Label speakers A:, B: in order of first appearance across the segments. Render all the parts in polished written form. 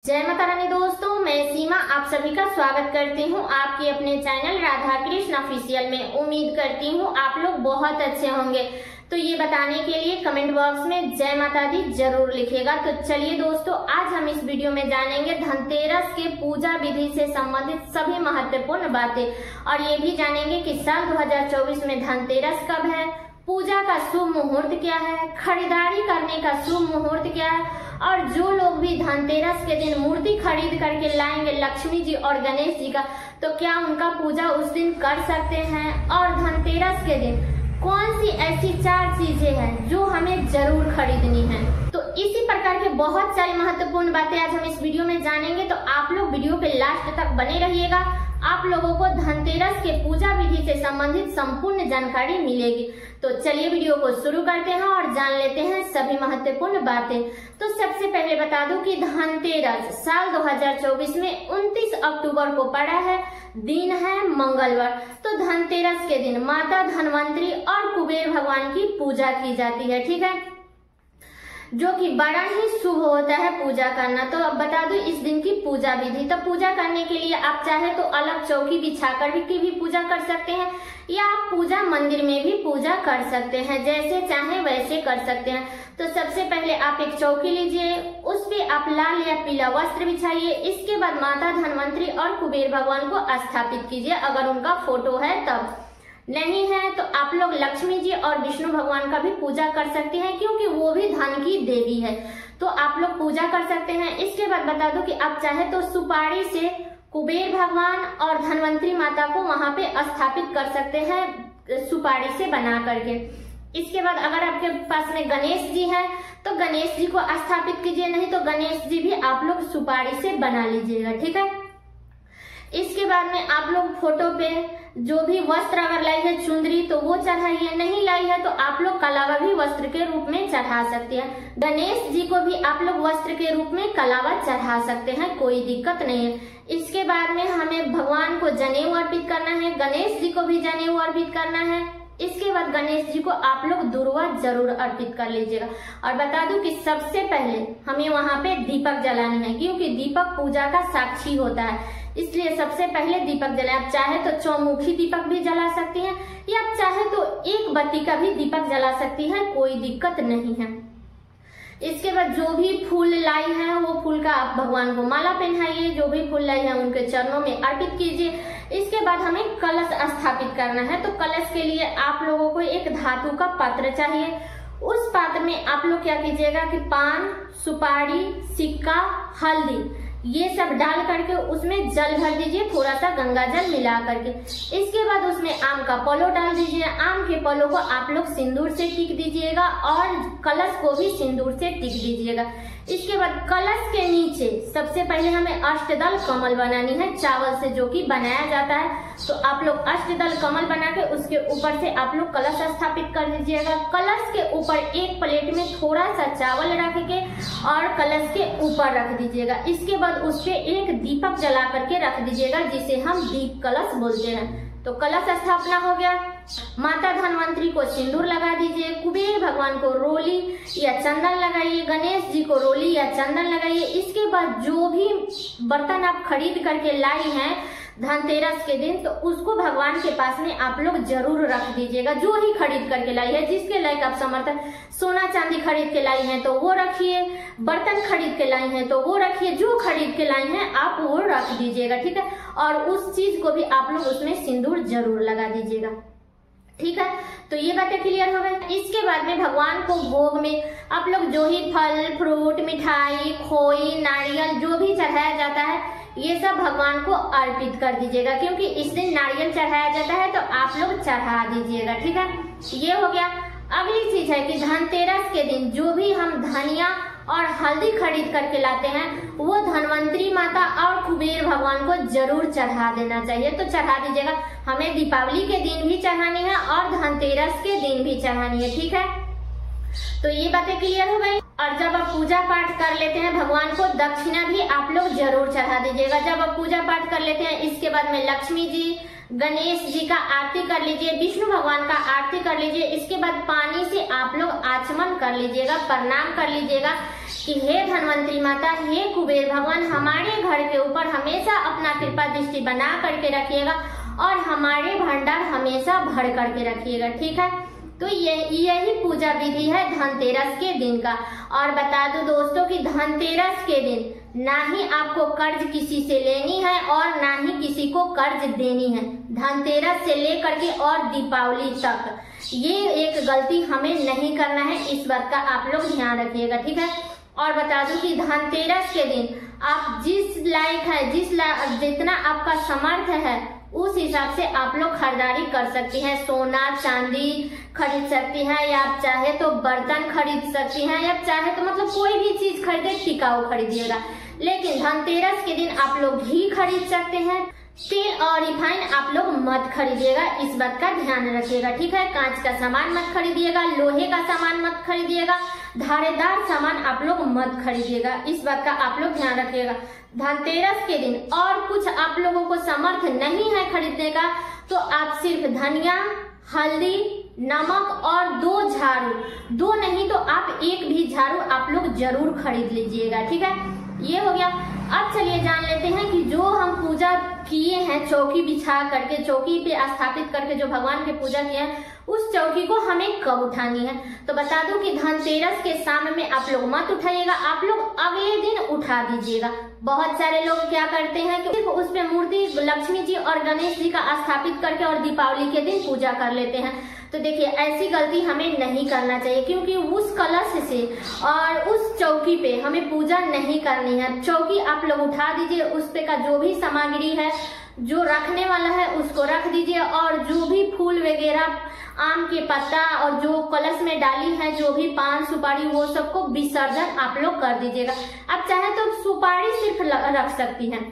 A: जय माता रानी दोस्तों, मैं सीमा आप सभी का स्वागत करती हूँ आपके अपने चैनल राधा कृष्ण ऑफिशियल में। उम्मीद करती हूँ आप लोग बहुत अच्छे होंगे। तो ये बताने के लिए कमेंट बॉक्स में जय माता दी जरूर लिखिएगा। तो चलिए दोस्तों, आज हम इस वीडियो में जानेंगे धनतेरस के पूजा विधि से संबंधित सभी महत्वपूर्ण बातें और ये भी जानेंगे कि साल 2024 में धनतेरस कब है, पूजा का शुभ मुहूर्त क्या है, खरीदारी करने का शुभ मुहूर्त क्या है और जो लोग भी धनतेरस के दिन मूर्ति खरीद करके लाएंगे लक्ष्मी जी और गणेश जी का, तो क्या उनका पूजा उस दिन कर सकते हैं। और धनतेरस के दिन कौन सी ऐसी 4 चीजें हैं जो हमें जरूर खरीदनी है। तो इसी प्रकार के बहुत सारी महत्वपूर्ण बातें आज हम इस वीडियो में जानेंगे। तो आप लोग वीडियो के लास्ट तक बने रहिएगा, आप लोगों को धनतेरस के पूजा विधि से संबंधित संपूर्ण जानकारी मिलेगी। तो चलिए वीडियो को शुरू करते हैं और जान लेते हैं सभी महत्वपूर्ण बातें। तो सबसे पहले बता दूं कि धनतेरस साल 2024 में 29 अक्टूबर को पड़ा है, दिन है मंगलवार। तो धनतेरस के दिन माता धनवंतरी और कुबेर भगवान की पूजा की जाती है, ठीक है, जो कि बड़ा ही शुभ होता है पूजा करना। तो अब बता दो इस दिन की पूजा विधि। तो पूजा करने के लिए आप चाहे तो अलग चौकी बिछाकर भी पूजा कर सकते हैं या आप पूजा मंदिर में भी पूजा कर सकते हैं, जैसे चाहे वैसे कर सकते हैं। तो सबसे पहले आप एक चौकी लीजिए, उस पे आप लाल या पीला वस्त्र बिछाइए। इसके बाद माता धनवंतरी और कुबेर भगवान को स्थापित कीजिए, अगर उनका फोटो है तब। नहीं है तो आप लोग लक्ष्मी जी और विष्णु भगवान का भी पूजा कर सकते हैं, क्योंकि वो भी धन की देवी है, तो आप लोग पूजा कर सकते हैं। इसके बाद बता दो कि आप चाहे तो सुपारी से कुबेर भगवान और धनवंतरी माता को वहां पे स्थापित कर सकते हैं, सुपारी से बना करके। इसके बाद अगर आपके पास में गणेश जी है तो गणेश जी को स्थापित कीजिए, नहीं तो गणेश जी भी आप लोग सुपारी से बना लीजिएगा, ठीक है। इसके बाद में आप लोग फोटो पे जो भी वस्त्र अगर लाई है चुंदरी तो वो चढ़ाइए, नहीं लाई है तो आप लोग कलावा भी वस्त्र के रूप में चढ़ा सकते हैं। गणेश जी को भी आप लोग वस्त्र के रूप में कलावा चढ़ा सकते हैं, कोई दिक्कत नहीं है। इसके बाद में हमें भगवान को जनेऊ अर्पित करना है, गणेश जी को भी जनेऊ अर्पित करना है। इसके बाद गणेश जी को आप लोग दुर्वा जरूर अर्पित कर लीजिएगा। और बता दूं कि सबसे पहले हमें वहां पे दीपक जलानी है, क्योंकि दीपक पूजा का साक्षी होता है, इसलिए सबसे पहले दीपक जलाएं। आप चाहे तो चौमुखी दीपक भी जला सकती हैं या आप चाहे तो एक बत्ती का भी दीपक जला सकती हैं, कोई दिक्कत नहीं है। इसके बाद जो भी फूल लाई है वो फूल का आप भगवान को माला पहनाइए, जो भी फूल लाई है उनके चरणों में अर्पित कीजिए। इसके बाद हमें कलश स्थापित करना है। तो कलश के लिए आप लोगों को एक धातु का पात्र चाहिए। उस पात्र में आप लोग क्या कीजिएगा कि पान, सुपारी, सिक्का, हल्दी ये सब डाल करके उसमें जल भर दीजिए, थोड़ा सा गंगा जल मिला करके। इसके बाद उसमें आम का पौलो डाल दीजिए। आम के पौलो को आप लोग सिंदूर से टिक दीजिएगा और कलश को भी सिंदूर से टिक दीजिएगा। इसके बाद कलश के नीचे सबसे पहले हमें अष्टदल कमल बनानी है, चावल से जो कि बनाया जाता है। तो आप लोग अष्टदल कमल बना के उसके ऊपर से आप लोग कलश स्थापित कर दीजिएगा। कलश के ऊपर एक प्लेट में थोड़ा सा चावल रख के और कलश के ऊपर रख दीजिएगा। इसके बाद उस पे एक दीपक जला करके रख दीजिएगा, जिसे हम दीप कलश बोलते हैं। तो कलश स्थापना हो गया। माता धनवंतरी को सिंदूर लगा दीजिए, कुबेर भगवान को रोली या चंदन लगाइए, गणेश जी को रोली या चंदन लगाइए। इसके बाद जो भी बर्तन आप खरीद करके लाई हैं धनतेरस के दिन, तो उसको भगवान के पास में आप लोग जरूर रख दीजिएगा। जो ही खरीद करके लाई है, जिसके लायक आप समर्थन, सोना चांदी खरीद के लाई हैं तो वो रखिए, बर्तन खरीद के लाई हैं तो वो रखिए, जो खरीद के लाई हैं आप वो रख दीजिएगा, ठीक है। और उस चीज को भी आप लोग उसमें सिंदूर जरूर लगा दीजिएगा, ठीक है। तो ये बातें क्लियर हो गई। इसके बाद में भगवान को भोग में आप लोग जो ही फल फ्रूट, मिठाई, खोई, नारियल जो भी चढ़ाया जाता है ये सब भगवान को अर्पित कर दीजिएगा, क्योंकि इस दिन नारियल चढ़ाया जाता है, तो आप लोग चढ़ा दीजिएगा, ठीक है। ये हो गया। अगली चीज है कि धनतेरस के दिन जो भी हम धनिया और हल्दी खरीद करके लाते हैं वो धनवंतरी माता और कुबेर भगवान को जरूर चढ़ा देना चाहिए। तो चढ़ा दीजिएगा। हमें दीपावली के दिन भी चढ़ानी है और धनतेरस के दिन भी चढ़ानी है, ठीक है। तो ये बातें क्लियर हो गई। और जब आप पूजा पाठ कर लेते हैं भगवान को दक्षिणा भी आप लोग जरूर चढ़ा दीजिएगा। जब आप पूजा पाठ कर लेते हैं इसके बाद में लक्ष्मी जी, गणेश जी का आरती कर लीजिए, विष्णु भगवान का आरती कर लीजिए। इसके बाद पानी से आप लोग आचमन कर लीजिएगा, प्रणाम कर लीजिएगा कि हे धनवंतरी माता, हे कुबेर भगवान, हमारे घर के ऊपर हमेशा अपना कृपा दृष्टि बना करके रखिएगा और हमारे भंडार हमेशा भर करके रखिएगा। ठीक है, तो यही पूजा विधि है धनतेरस के दिन का। और बता दूं दोस्तों कि धनतेरस के दिन ना ही आपको कर्ज किसी से लेनी है और ना ही किसी को कर्ज देनी है। धनतेरस से लेकर के और दीपावली तक ये एक गलती हमें नहीं करना है, इस बात का आप लोग ध्यान रखिएगा। ठीक है, और बता दूं कि धनतेरस के दिन आप जिस लायक है, जितना आपका सामर्थ्य है उस हिसाब से आप लोग खरीदारी कर सकती हैं। सोना चांदी खरीद सकती हैं, या आप चाहे तो बर्तन खरीद सकती हैं, या चाहे तो मतलब कोई भी चीज खरीदे टिकाऊ खरीदिएगा। लेकिन धनतेरस के दिन आप लोग घी खरीद सकते हैं। तेल और रिफाइन आप लोग मत खरीदिएगा, इस बात का ध्यान रखिएगा। ठीक है, कांच का सामान मत खरीदिएगा, लोहे का सामान मत खरीदिएगा, धारेदार सामान आप लोग मत खरीदिएगा, इस बात का आप लोग ध्यान रखिएगा। धनतेरस के दिन और कुछ आप लोगों को सामर्थ्य नहीं है खरीदने का तो आप सिर्फ धनिया, हल्दी, नमक और 2 झाड़ू, 2 नहीं तो आप 1 भी झाड़ू आप लोग जरूर खरीद लीजिएगा। ठीक है, ये हो गया। अब चलिए जान लेते हैं कि जो हम पूजा किए हैं चौकी बिछा करके, चौकी पे स्थापित करके जो भगवान की पूजा किए हैं उस चौकी को हमें कब उठानी है। तो बता दूं कि धनतेरस के शाम में आप लोग मत उठाइएगा, आप लोग अगले दिन उठा दीजिएगा। बहुत सारे लोग क्या करते हैं कि सिर्फ उस पे मूर्ति लक्ष्मी जी और गणेश जी का स्थापित करके और दीपावली के दिन पूजा कर लेते हैं। तो देखिए ऐसी गलती हमें नहीं करना चाहिए, क्योंकि उस कलश से और उस चौकी पे हमें पूजा नहीं करनी है। चौकी आप लोग उठा दीजिए, उस पे का जो भी सामग्री है, जो रखने वाला है उसको रख दीजिए, और जो भी फूल वगैरह, आम के पत्ता और जो कलश में डाली है, जो भी पान सुपारी, वो सबको विसर्जन आप लोग कर दीजिएगा। अब चाहे तो सुपारी सिर्फ रख सकती हैं,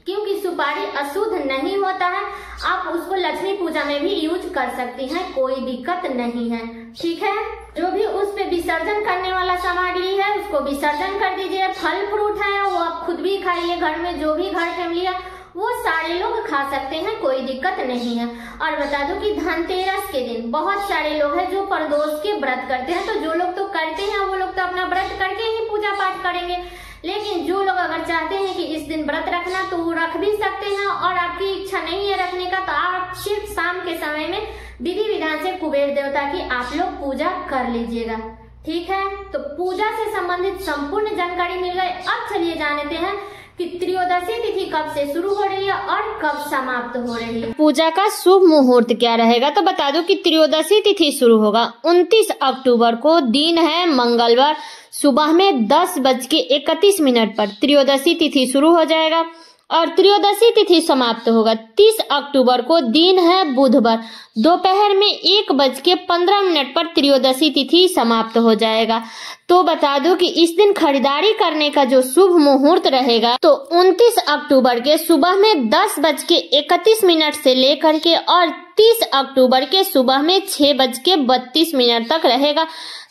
A: क्योंकि सुपारी अशुद्ध नहीं होता है, आप उसको लक्ष्मी पूजा में भी यूज कर सकती हैं, कोई दिक्कत नहीं है। ठीक है, जो भी उस पे विसर्जन करने वाला सामग्री है उसको विसर्जन कर दीजिए। फल फ्रूट है वो आप खुद भी खाइए, घर में जो भी घर फैमिली है वो सारे लोग खा सकते हैं, कोई दिक्कत नहीं है। और बता दूं कि धनतेरस के दिन बहुत सारे लोग हैं जो प्रदोष के व्रत करते हैं, तो जो लोग तो करते हैं वो लोग तो अपना व्रत करके ही पूजा पाठ करेंगे, लेकिन जो लोग अगर चाहते हैं कि इस दिन व्रत रखना तो वो रख भी सकते हैं, और आपकी इच्छा नहीं है रखने का तो आप सिर्फ शाम के समय में विधि विधान से कुबेर देवता की आप लोग पूजा कर लीजिएगा। ठीक है, तो पूजा से संबंधित संपूर्ण जानकारी मिल गई। अब चलिए जान लेते हैं कि त्रयोदशी तिथि कब से शुरू हो रही है और कब समाप्त हो रही है।
B: पूजा का शुभ मुहूर्त क्या रहेगा, तो बता दूं कि त्रयोदशी तिथि शुरू होगा 29 अक्टूबर को, दिन है मंगलवार, सुबह में 10:31 पर त्रयोदशी तिथि शुरू हो जाएगा और त्रयोदशी तिथि समाप्त होगा 30 अक्टूबर को, दिन है बुधवार, दोपहर में 1:15 पर त्रयोदशी तिथि समाप्त हो जाएगा। तो बता दूं कि इस दिन खरीदारी करने का जो शुभ मुहूर्त रहेगा तो 29 अक्टूबर के सुबह में 10:31 से लेकर के और 30 अक्टूबर के सुबह में 6:32 तक रहेगा।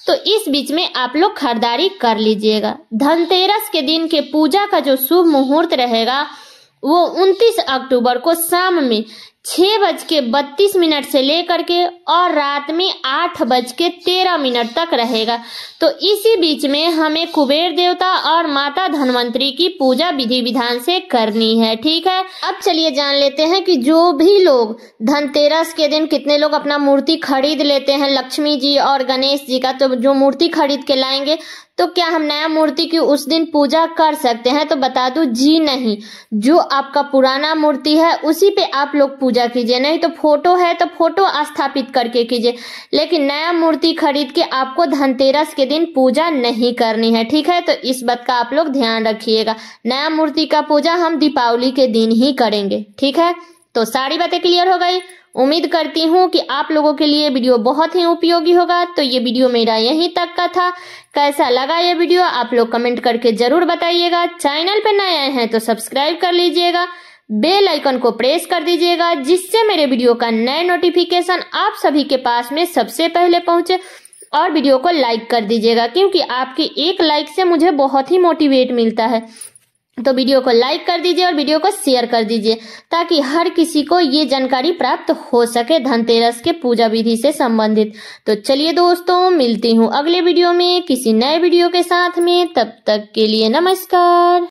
B: तो इस बीच में आप लोग खरीदारी कर लीजिएगा। धनतेरस के दिन के पूजा का जो शुभ मुहूर्त रहेगा वो 29 अक्टूबर को शाम में 6:32 से लेकर के और रात में 8:13 तक रहेगा। तो इसी बीच में हमें कुबेर देवता और माता धनवंतरी की पूजा विधि विधान से करनी है। ठीक है, अब चलिए जान लेते हैं कि जो भी लोग धनतेरस के दिन कितने लोग अपना मूर्ति खरीद लेते हैं लक्ष्मी जी और गणेश जी का। तो जो मूर्ति खरीद के लाएंगे तो क्या हम नया मूर्ति की उस दिन पूजा कर सकते हैं, तो बता दूं जी नहीं, जो आपका पुराना मूर्ति है उसी पे आप लोग पूजा कीजिए। नहीं तो फोटो है तो फोटो स्थापित करके कीजिए, लेकिन नया मूर्ति खरीद के आपको धनतेरस के दिन पूजा नहीं करनी है। ठीक है, तो इस बात का आप लोग ध्यान रखिएगा। नया मूर्ति का पूजा हम दीपावली के दिन ही करेंगे। ठीक है, तो सारी बातें क्लियर हो गई। उम्मीद करती हूँ कि आप लोगों के लिए वीडियो बहुत ही उपयोगी होगा। तो ये वीडियो मेरा यहीं तक का था। कैसा लगा ये वीडियो आप लोग कमेंट करके जरूर बताइएगा। चैनल पे नए आए हैं तो सब्सक्राइब कर लीजिएगा, बेल आइकन को प्रेस कर दीजिएगा, जिससे मेरे वीडियो का नए नोटिफिकेशन आप सभी के पास में सबसे पहले पहुंचे। और वीडियो को लाइक कर दीजिएगा, क्योंकि आपकी एक लाइक से मुझे बहुत ही मोटिवेट मिलता है। तो वीडियो को लाइक कर दीजिए और वीडियो को शेयर कर दीजिए ताकि हर किसी को ये जानकारी प्राप्त हो सके धनतेरस के पूजा विधि से संबंधित। तो चलिए दोस्तों, मिलती हूँ अगले वीडियो में किसी नए वीडियो के साथ में। तब तक के लिए नमस्कार।